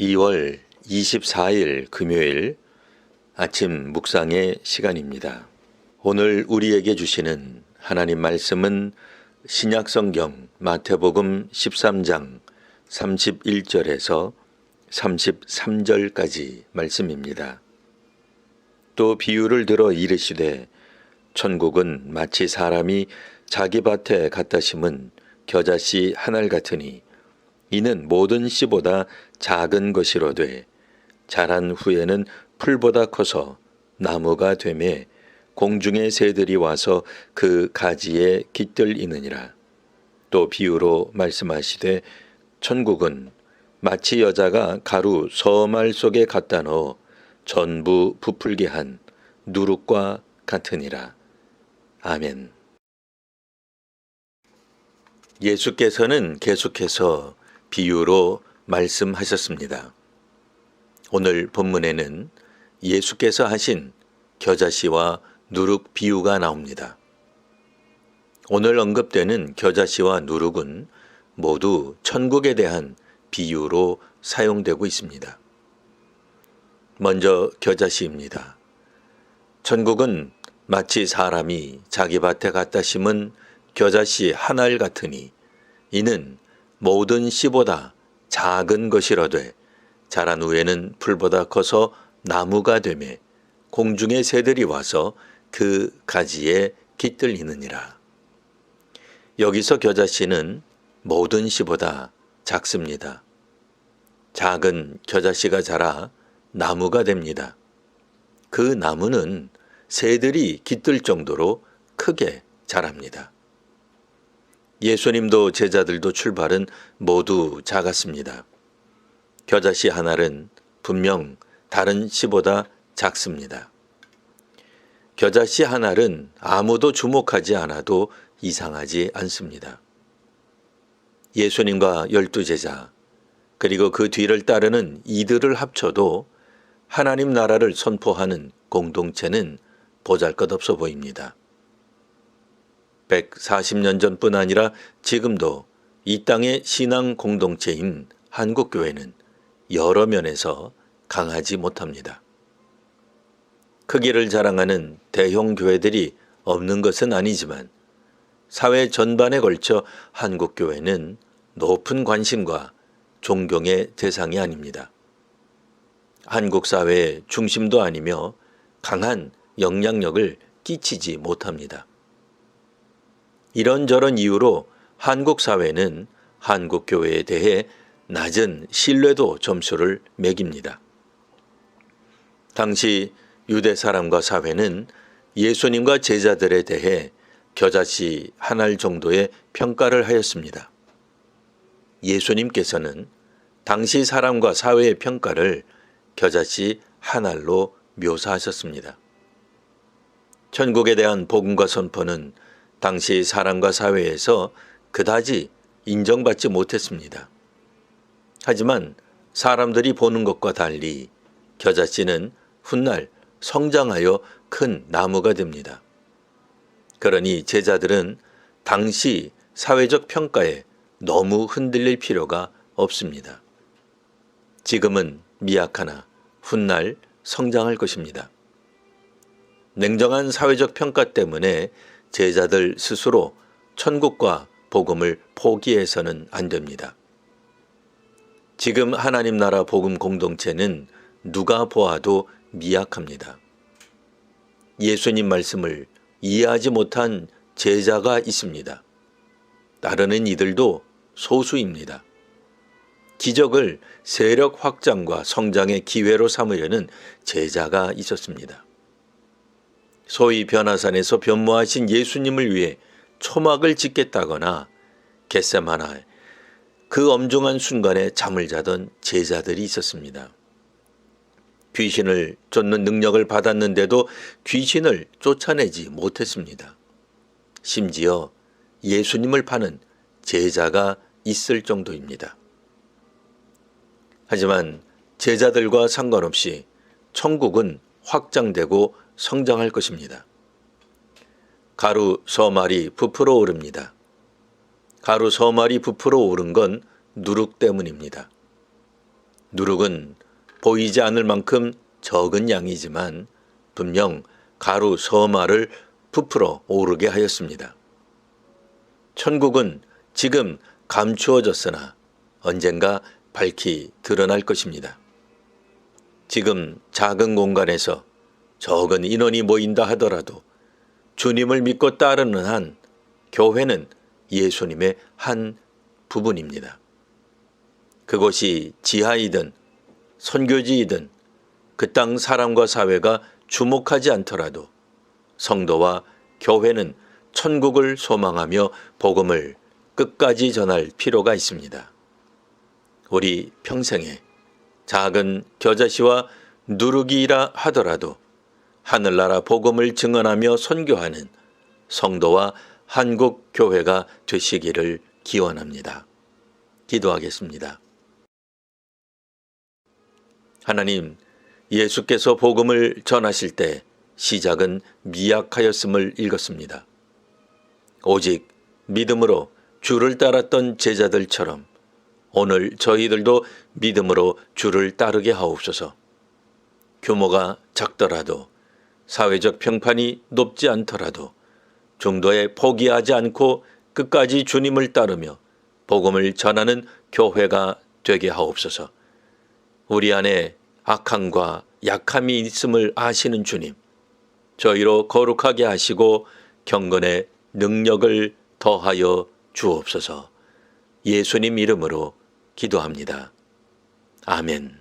2월 24일 금요일 아침 묵상의 시간입니다. 오늘 우리에게 주시는 하나님 말씀은 신약성경 마태복음 13장 31절에서 33절까지 말씀입니다. 또 비유를 들어 이르시되 천국은 마치 사람이 자기 밭에 갖다 심은 겨자씨 한 알 같으니 이는 모든 씨보다 작은 것이로되 자란 후에는 풀보다 커서 나무가 되매 공중의 새들이 와서 그 가지에 깃들이느니라. 또 비유로 말씀하시되 천국은 마치 여자가 가루 서말 속에 갖다 넣어 전부 부풀게 한 누룩과 같으니라. 아멘. 예수께서는 계속해서 비유로 말씀하셨습니다. 오늘 본문에는 예수께서 하신 겨자씨와 누룩 비유가 나옵니다. 오늘 언급되는 겨자씨와 누룩은 모두 천국에 대한 비유로 사용되고 있습니다. 먼저 겨자씨입니다. 천국은 마치 사람이 자기 밭에 갖다 심은 겨자씨 한 알 같으니 이는 모든 씨보다 작은 것이라되 자란 후에는 풀보다 커서 나무가 되매 공중의 새들이 와서 그 가지에 깃들이느니라. 여기서 겨자씨는 모든 씨보다 작습니다. 작은 겨자씨가 자라 나무가 됩니다. 그 나무는 새들이 깃들 정도로 크게 자랍니다. 예수님도 제자들도 출발은 모두 작았습니다. 겨자씨 한 알은 분명 다른 씨보다 작습니다. 겨자씨 한 알은 아무도 주목하지 않아도 이상하지 않습니다. 예수님과 12제자 그리고 그 뒤를 따르는 이들을 합쳐도 하나님 나라를 선포하는 공동체는 보잘것없어 보입니다. 140년 전뿐 아니라 지금도 이 땅의 신앙 공동체인 한국교회는 여러 면에서 강하지 못합니다. 크기를 자랑하는 대형 교회들이 없는 것은 아니지만 사회 전반에 걸쳐 한국교회는 높은 관심과 존경의 대상이 아닙니다. 한국 사회의 중심도 아니며 강한 영향력을 끼치지 못합니다. 이런저런 이유로 한국 사회는 한국 교회에 대해 낮은 신뢰도 점수를 매깁니다. 당시 유대 사람과 사회는 예수님과 제자들에 대해 겨자씨 한 알 정도의 평가를 하였습니다. 예수님께서는 당시 사람과 사회의 평가를 겨자씨 한 알로 묘사하셨습니다. 천국에 대한 복음과 선포는 당시 사람과 사회에서 그다지 인정받지 못했습니다. 하지만 사람들이 보는 것과 달리 겨자씨는 훗날 성장하여 큰 나무가 됩니다. 그러니 제자들은 당시 사회적 평가에 너무 흔들릴 필요가 없습니다. 지금은 미약하나 훗날 성장할 것입니다. 냉정한 사회적 평가 때문에 제자들 스스로 천국과 복음을 포기해서는 안 됩니다. 지금 하나님 나라 복음 공동체는 누가 보아도 미약합니다. 예수님 말씀을 이해하지 못한 제자가 있습니다. 따르는 이들도 소수입니다. 기적을 세력 확장과 성장의 기회로 삼으려는 제자가 있었습니다. 소위 변화산에서 변모하신 예수님을 위해 초막을 짓겠다거나 겟세마나에 그 엄중한 순간에 잠을 자던 제자들이 있었습니다. 귀신을 쫓는 능력을 받았는데도 귀신을 쫓아내지 못했습니다. 심지어 예수님을 파는 제자가 있을 정도입니다. 하지만 제자들과 상관없이 천국은 확장되고 성장할 것입니다. 가루 서말이 부풀어 오릅니다. 가루 서말이 부풀어 오른 건 누룩 때문입니다. 누룩은 보이지 않을 만큼 적은 양이지만 분명 가루 서마를 부풀어 오르게 하였습니다. 천국은 지금 감추어졌으나 언젠가 밝히 드러날 것입니다. 지금 작은 공간에서 적은 인원이 모인다 하더라도 주님을 믿고 따르는 한 교회는 예수님의 한 부분입니다. 그곳이 지하이든 선교지이든 그 땅 사람과 사회가 주목하지 않더라도 성도와 교회는 천국을 소망하며 복음을 끝까지 전할 필요가 있습니다. 우리 평생에 작은 겨자씨와 누룩이라 하더라도 하늘나라 복음을 증언하며 선교하는 성도와 한국 교회가 되시기를 기원합니다. 기도하겠습니다. 하나님, 예수께서 복음을 전하실 때 시작은 미약하였음을 읽었습니다. 오직 믿음으로 주를 따랐던 제자들처럼 오늘 저희들도 믿음으로 주를 따르게 하옵소서. 규모가 작더라도 사회적 평판이 높지 않더라도 중도에 포기하지 않고 끝까지 주님을 따르며 복음을 전하는 교회가 되게 하옵소서. 우리 안에 악함과 약함이 있음을 아시는 주님, 저희로 거룩하게 하시고 경건의 능력을 더하여 주옵소서. 예수님 이름으로 기도합니다. 아멘.